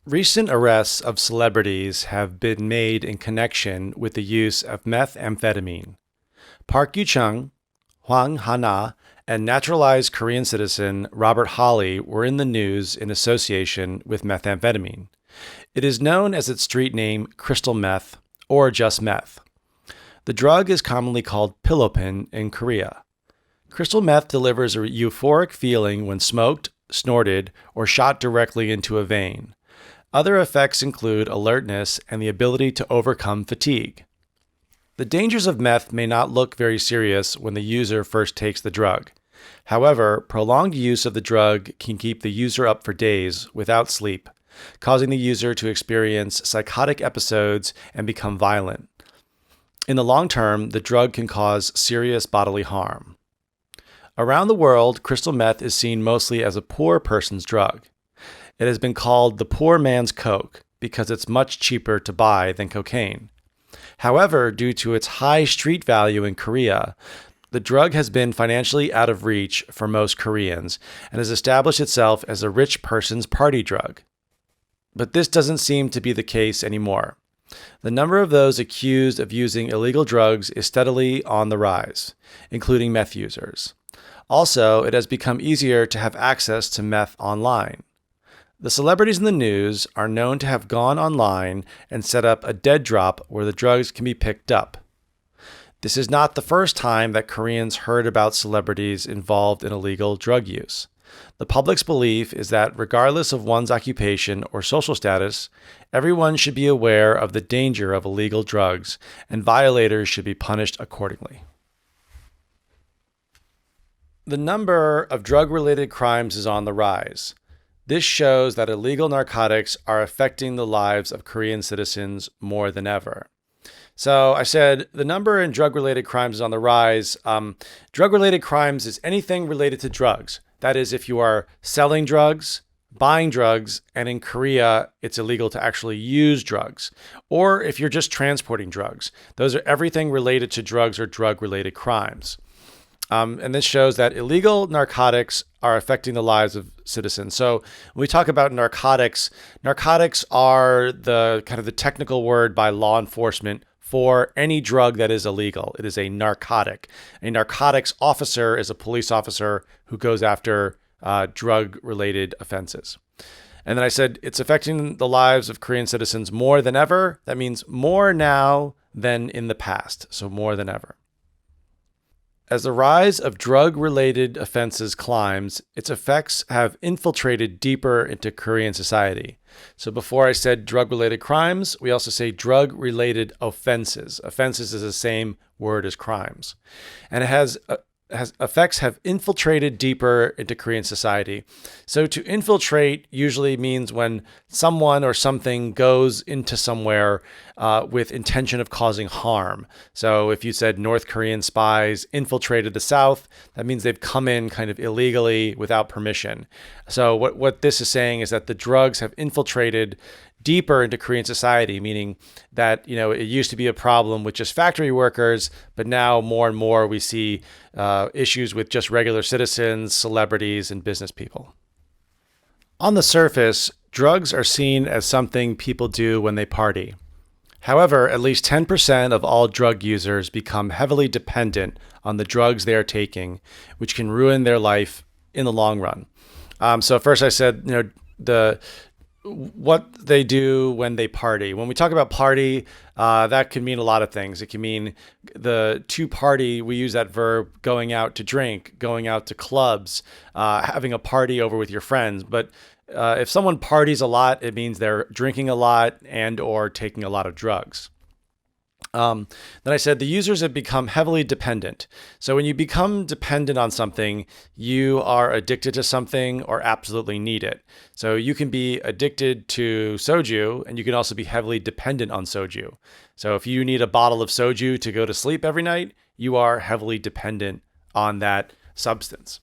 Recent arrests of celebrities have been made in connection with the use of methamphetamine. Park Yoo-Chun, Hwang Ha-Na, and naturalized Korean citizen Robert Holley were in the news in association with methamphetamine. It is known as its street name crystal meth or just meth. The drug is commonly called piliopon in Korea. Crystal meth delivers a euphoric feeling when smoked, snorted, or shot directly into a vein. Other effects include alertness and the ability to overcome fatigue. The dangers of meth may not look very serious when the user first takes the drug. However, prolonged use of the drug can keep the user up for days without sleep, causing the user to experience psychotic episodes and become violent. In the long term, the drug can cause serious bodily harm. Around the world, crystal meth is seen mostly as a poor person's drug. It has been called the poor man's coke because it's much cheaper to buy than cocaine. However, due to its high street value in Korea, the drug has been financially out of reach for most Koreans and has established itself as a rich person's party drug. But this doesn't seem to be the case anymore. The number of those accused of using illegal drugs is steadily on the rise, including meth users. Also, it has become easier to have access to meth online. The celebrities in the news are known to have gone online and set up a dead drop where the drugs can be picked up. This is not the first time that Koreans heard about celebrities involved in illegal drug use. The public's belief is that regardless of one's occupation or social status, everyone should be aware of the danger of illegal drugs, and violators should be punished accordingly. The number of drug-related crimes is on the rise. This shows that illegal narcotics are affecting the lives of Korean citizens more than ever. So I said the number in drug-related crimes is on the rise. Drug-related crimes is anything related to drugs. That is, if you are selling drugs, buying drugs, and in Korea, it's illegal to actually use drugs. Or if you're just transporting drugs. Those are everything related to drugs or drug-related crimes. And this shows that illegal narcotics are affecting the lives of citizens. So when we talk about narcotics, narcotics are the kind of the technical word by law enforcement for any drug that is illegal. It is a narcotic. A narcotics officer is a police officer who goes after drug-related offenses. And then I said it's affecting the lives of Korean citizens more than ever. That means more now than in the past. So more than ever. As the rise of drug-related offenses climbs, its effects have infiltrated deeper into Korean society. So before I said drug-related crimes, we also say drug-related offenses. Offenses is the same word as crimes. And it has effects have infiltrated deeper into Korean society. So to infiltrate usually means when someone or something goes into somewhere with intention of causing harm. So if you said North Korean spies infiltrated the South, that means they've come in kind of illegally without permission. So what this is saying is that the drugs have infiltrated deeper into Korean society, meaning that, it used to be a problem with just factory workers, but now more and more we see issues with just regular citizens, celebrities, and business people. On the surface, drugs are seen as something people do when they party. However, at least 10% of all drug users become heavily dependent on the drugs they are taking, which can ruin their life in the long run. So first I said, what they do when they party. When we talk about party, that can mean a lot of things. It can mean to party, we use that verb going out to drink, going out to clubs, having a party over with your friends. But if someone parties a lot, it means they're drinking a lot and or taking a lot of drugs. Then I said the users have become heavily dependent. So when you become dependent on something, you are addicted to something or absolutely need it. So you can be addicted to soju, and you can also be heavily dependent on soju. So if you need a bottle of soju to go to sleep every night, you are heavily dependent on that substance.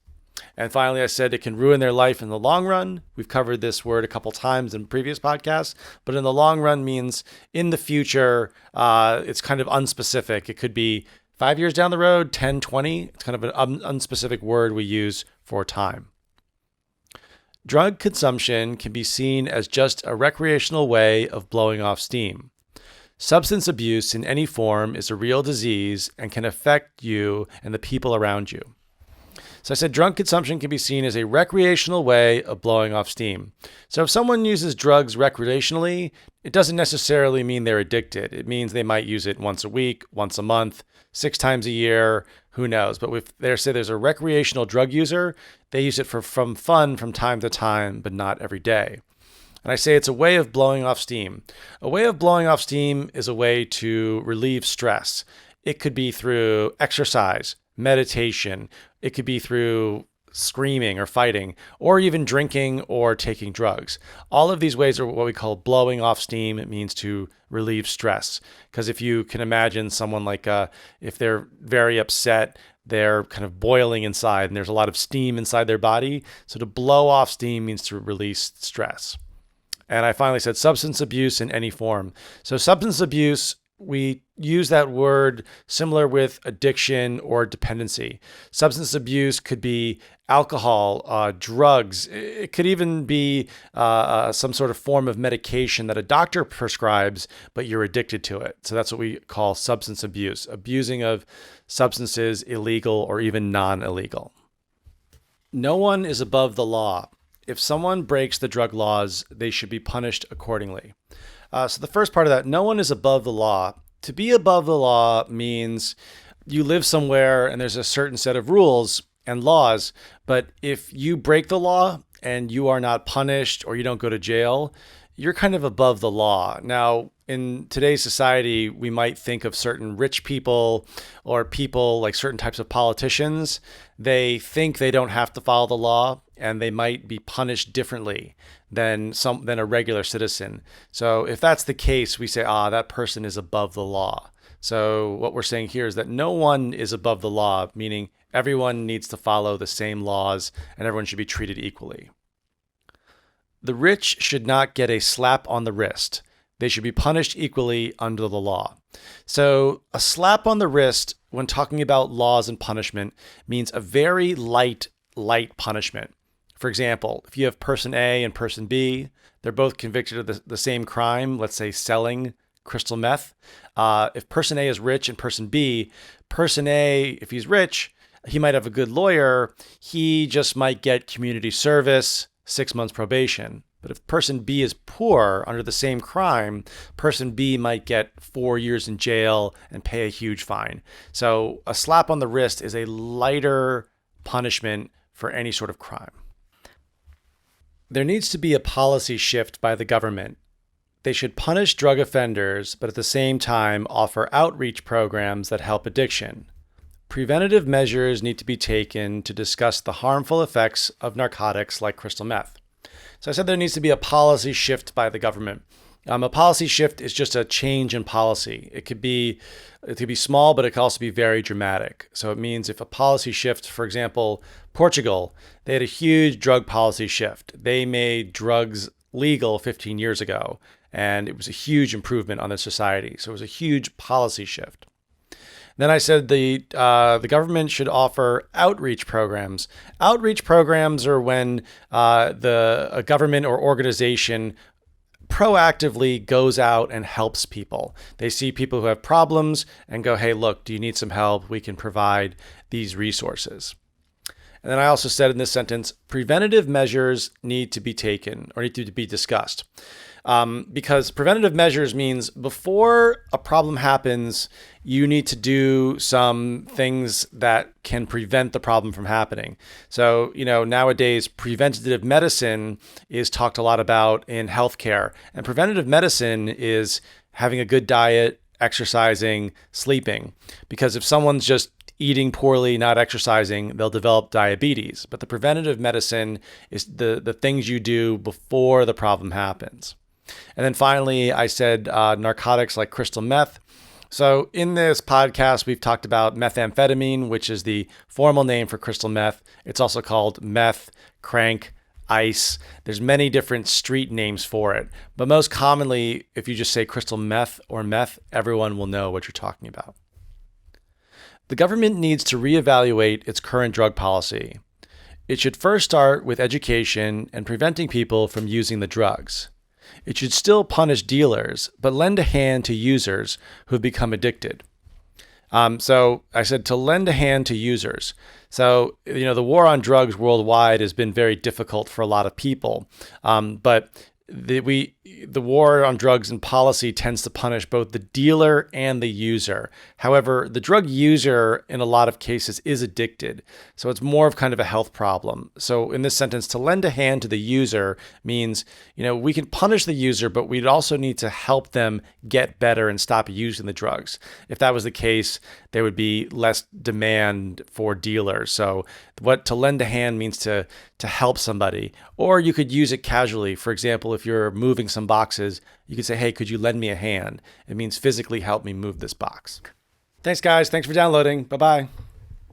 And finally, I said it can ruin their life in the long run. We've covered this word a couple times in previous podcasts, but in the long run means in the future, it's kind of unspecific. It could be 5 years down the road, 10, 20. It's kind of an unspecific word we use for time. Drug consumption can be seen as just a recreational way of blowing off steam. Substance abuse in any form is a real disease and can affect you and the people around you. So I said drug consumption can be seen as a recreational way of blowing off steam. So if someone uses drugs recreationally, it doesn't necessarily mean they're addicted. It means they might use it once a week, once a month, 6 times a year, who knows. But if there's a recreational drug user, they use it from fun from time to time, but not every day. And I say it's a way of blowing off steam. A way of blowing off steam is a way to relieve stress. It could be through exercise, meditation. It could be through screaming or fighting, or even drinking or taking drugs. All of these ways are what we call blowing off steam. It means to relieve stress. Because if you can imagine someone like, if they're very upset, they're kind of boiling inside and there's a lot of steam inside their body. So to blow off steam means to release stress. And I finally said substance abuse in any form. So substance abuse, we use that word similar with addiction or dependency. Substance abuse could be alcohol, drugs. It could even be some sort of form of medication that a doctor prescribes, but you're addicted to it. So that's what we call substance abuse, abusing of substances, illegal or even non-illegal. No one is above the law. If someone breaks the drug laws, they should be punished accordingly. So the first part of that, no one is above the law. To be above the law means you live somewhere and there's a certain set of rules and laws, but if you break the law and you are not punished or you don't go to jail, you're kind of above the law. Now, in today's society, we might think of certain rich people or people like certain types of politicians. They think they don't have to follow the law and they might be punished differently than a regular citizen. So if that's the case, we say, that person is above the law. So what we're saying here is that no one is above the law, meaning everyone needs to follow the same laws and everyone should be treated equally. The rich should not get a slap on the wrist. They should be punished equally under the law. So a slap on the wrist when talking about laws and punishment means a very light punishment. For example, if you have person A and person B, they're both convicted of the same crime, let's say selling crystal meth. If person A is rich and person B, person A, if he's rich, he might have a good lawyer. He just might get community service, 6 months probation. But if person B is poor under the same crime, person B might get 4 years in jail and pay a huge fine. So a slap on the wrist is a lighter punishment for any sort of crime. There needs to be a policy shift by the government. They should punish drug offenders, but at the same time offer outreach programs that help addiction. Preventative measures need to be taken to discuss the harmful effects of narcotics like crystal meth. So I said there needs to be a policy shift by the government. A policy shift is just a change in policy. It could be small, but it could also be very dramatic. So it means if a policy shift, for example, Portugal, they had a huge drug policy shift. They made drugs legal 15 years ago, and it was a huge improvement on their society. So it was a huge policy shift. Then I said the government should offer outreach programs. Outreach programs are when a government or organization proactively goes out and helps people. They see people who have problems and go, hey, look, do you need some help? We can provide these resources. And then I also said in this sentence, preventative measures need to be taken or need to be discussed. Because preventative measures means before a problem happens, you need to do some things that can prevent the problem from happening. So, nowadays, preventative medicine is talked a lot about in healthcare. And preventative medicine is having a good diet, exercising, sleeping. Because if someone's just eating poorly, not exercising, they'll develop diabetes. But the preventative medicine is the things you do before the problem happens. And then finally, I said narcotics like crystal meth. So in this podcast, we've talked about methamphetamine, which is the formal name for crystal meth. It's also called meth, crank, ice. There's many different street names for it. But most commonly, if you just say crystal meth or meth, everyone will know what you're talking about. The government needs to reevaluate its current drug policy. it should first start with education and preventing people from using the drugs. It should still punish dealers, but lend a hand to users who have become addicted. So I said to lend a hand to users. So, the war on drugs worldwide has been very difficult for a lot of people. But the war on drugs and policy tends to punish both the dealer and the user. However, the drug user in a lot of cases is addicted. So it's more of kind of a health problem. So in this sentence, to lend a hand to the user means, we can punish the user, but we'd also need to help them get better and stop using the drugs. If that was the case, there would be less demand for dealers. So what to lend a hand means to help somebody, or you could use it casually. For example, if you're moving some boxes, you could say, hey, could you lend me a hand? It means physically help me move this box. Thanks, guys. Thanks for downloading. Bye-bye.